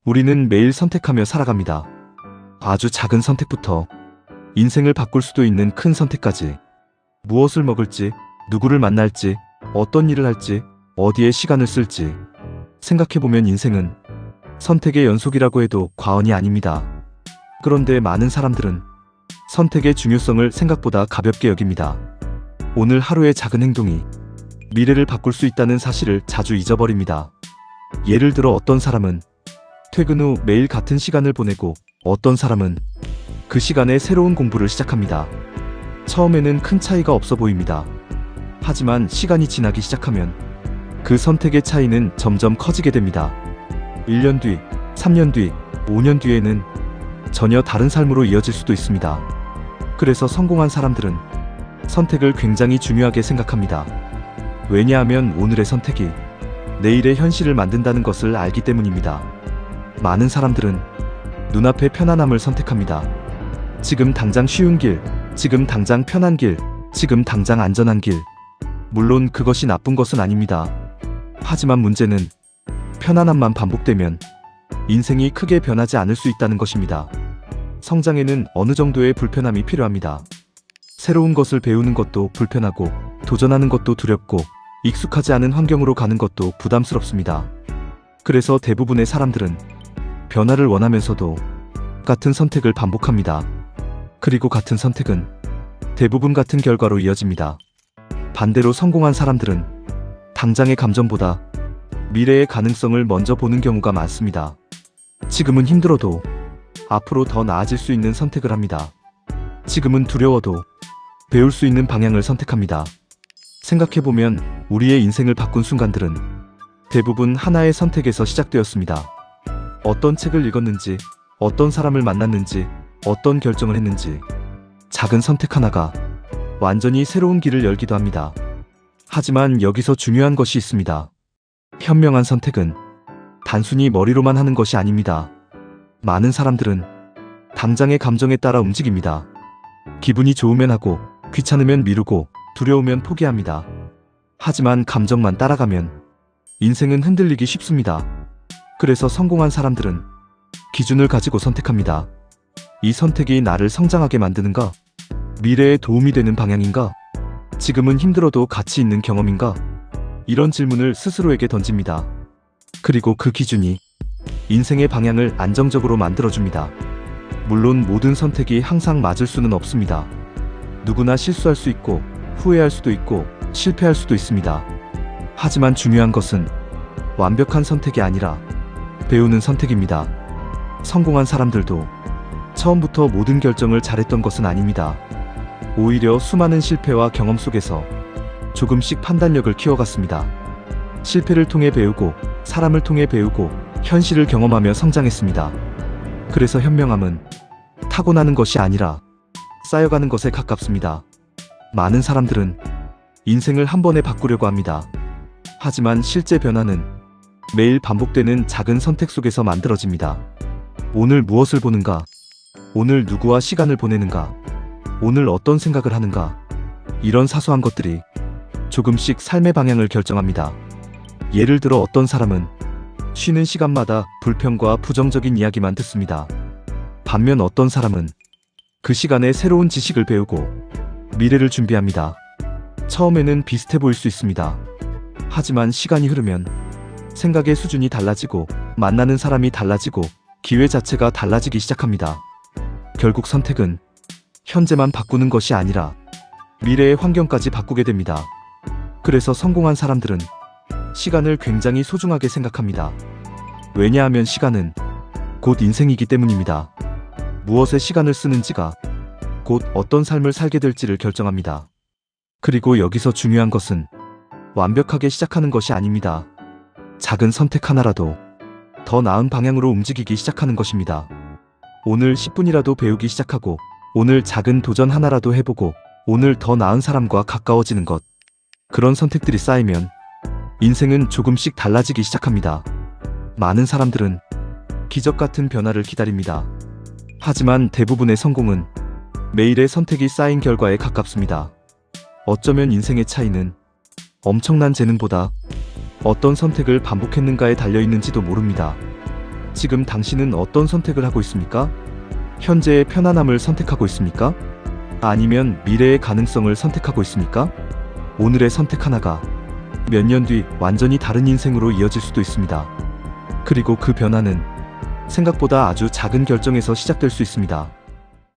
우리는 매일 선택하며 살아갑니다. 아주 작은 선택부터 인생을 바꿀 수도 있는 큰 선택까지. 무엇을 먹을지, 누구를 만날지, 어떤 일을 할지, 어디에 시간을 쓸지. 생각해보면 인생은 선택의 연속이라고 해도 과언이 아닙니다. 그런데 많은 사람들은 선택의 중요성을 생각보다 가볍게 여깁니다. 오늘 하루의 작은 행동이 미래를 바꿀 수 있다는 사실을 자주 잊어버립니다. 예를 들어 어떤 사람은 퇴근 후 매일 같은 시간을 보내고 어떤 사람은 그 시간에 새로운 공부를 시작합니다. 처음에는 큰 차이가 없어 보입니다. 하지만 시간이 지나기 시작하면 그 선택의 차이는 점점 커지게 됩니다. 1년 뒤, 3년 뒤, 5년 뒤에는 전혀 다른 삶으로 이어질 수도 있습니다. 그래서 성공한 사람들은 선택을 굉장히 중요하게 생각합니다. 왜냐하면 오늘의 선택이 내일의 현실을 만든다는 것을 알기 때문입니다. 많은 사람들은 눈앞의 편안함을 선택합니다. 지금 당장 쉬운 길, 지금 당장 편한 길, 지금 당장 안전한 길. 물론 그것이 나쁜 것은 아닙니다. 하지만 문제는 편안함만 반복되면 인생이 크게 변하지 않을 수 있다는 것입니다. 성장에는 어느 정도의 불편함이 필요합니다. 새로운 것을 배우는 것도 불편하고, 도전하는 것도 두렵고, 익숙하지 않은 환경으로 가는 것도 부담스럽습니다. 그래서 대부분의 사람들은 변화를 원하면서도 같은 선택을 반복합니다. 그리고 같은 선택은 대부분 같은 결과로 이어집니다. 반대로 성공한 사람들은 당장의 감정보다 미래의 가능성을 먼저 보는 경우가 많습니다. 지금은 힘들어도 앞으로 더 나아질 수 있는 선택을 합니다. 지금은 두려워도 배울 수 있는 방향을 선택합니다. 생각해보면 우리의 인생을 바꾼 순간들은 대부분 하나의 선택에서 시작되었습니다. 어떤 책을 읽었는지, 어떤 사람을 만났는지, 어떤 결정을 했는지. 작은 선택 하나가 완전히 새로운 길을 열기도 합니다. 하지만 여기서 중요한 것이 있습니다. 현명한 선택은 단순히 머리로만 하는 것이 아닙니다. 많은 사람들은 당장의 감정에 따라 움직입니다. 기분이 좋으면 하고, 귀찮으면 미루고, 두려우면 포기합니다. 하지만 감정만 따라가면 인생은 흔들리기 쉽습니다. 그래서 성공한 사람들은 기준을 가지고 선택합니다. 이 선택이 나를 성장하게 만드는가? 미래에 도움이 되는 방향인가? 지금은 힘들어도 가치 있는 경험인가? 이런 질문을 스스로에게 던집니다. 그리고 그 기준이 인생의 방향을 안정적으로 만들어줍니다. 물론 모든 선택이 항상 맞을 수는 없습니다. 누구나 실수할 수 있고, 후회할 수도 있고, 실패할 수도 있습니다. 하지만 중요한 것은 완벽한 선택이 아니라 배우는 선택입니다. 성공한 사람들도 처음부터 모든 결정을 잘했던 것은 아닙니다. 오히려 수많은 실패와 경험 속에서 조금씩 판단력을 키워갔습니다. 실패를 통해 배우고, 사람을 통해 배우고, 현실을 경험하며 성장했습니다. 그래서 현명함은 타고나는 것이 아니라 쌓여가는 것에 가깝습니다. 많은 사람들은 인생을 한 번에 바꾸려고 합니다. 하지만 실제 변화는 매일 반복되는 작은 선택 속에서 만들어집니다. 오늘 무엇을 보는가? 오늘 누구와 시간을 보내는가? 오늘 어떤 생각을 하는가? 이런 사소한 것들이 조금씩 삶의 방향을 결정합니다. 예를 들어 어떤 사람은 쉬는 시간마다 불평과 부정적인 이야기만 듣습니다. 반면 어떤 사람은 그 시간에 새로운 지식을 배우고 미래를 준비합니다. 처음에는 비슷해 보일 수 있습니다. 하지만 시간이 흐르면 생각의 수준이 달라지고, 만나는 사람이 달라지고, 기회 자체가 달라지기 시작합니다. 결국 선택은 현재만 바꾸는 것이 아니라 미래의 환경까지 바꾸게 됩니다. 그래서 성공한 사람들은 시간을 굉장히 소중하게 생각합니다. 왜냐하면 시간은 곧 인생이기 때문입니다. 무엇에 시간을 쓰는지가 곧 어떤 삶을 살게 될지를 결정합니다. 그리고 여기서 중요한 것은 완벽하게 시작하는 것이 아닙니다. 작은 선택 하나라도 더 나은 방향으로 움직이기 시작하는 것입니다. 오늘 10분이라도 배우기 시작하고, 오늘 작은 도전 하나라도 해보고, 오늘 더 나은 사람과 가까워지는 것. 그런 선택들이 쌓이면 인생은 조금씩 달라지기 시작합니다. 많은 사람들은 기적 같은 변화를 기다립니다. 하지만 대부분의 성공은 매일의 선택이 쌓인 결과에 가깝습니다. 어쩌면 인생의 차이는 엄청난 재능보다 어떤 선택을 반복했는가에 달려있는지도 모릅니다. 지금 당신은 어떤 선택을 하고 있습니까? 현재의 편안함을 선택하고 있습니까? 아니면 미래의 가능성을 선택하고 있습니까? 오늘의 선택 하나가 몇 년 뒤 완전히 다른 인생으로 이어질 수도 있습니다. 그리고 그 변화는 생각보다 아주 작은 결정에서 시작될 수 있습니다.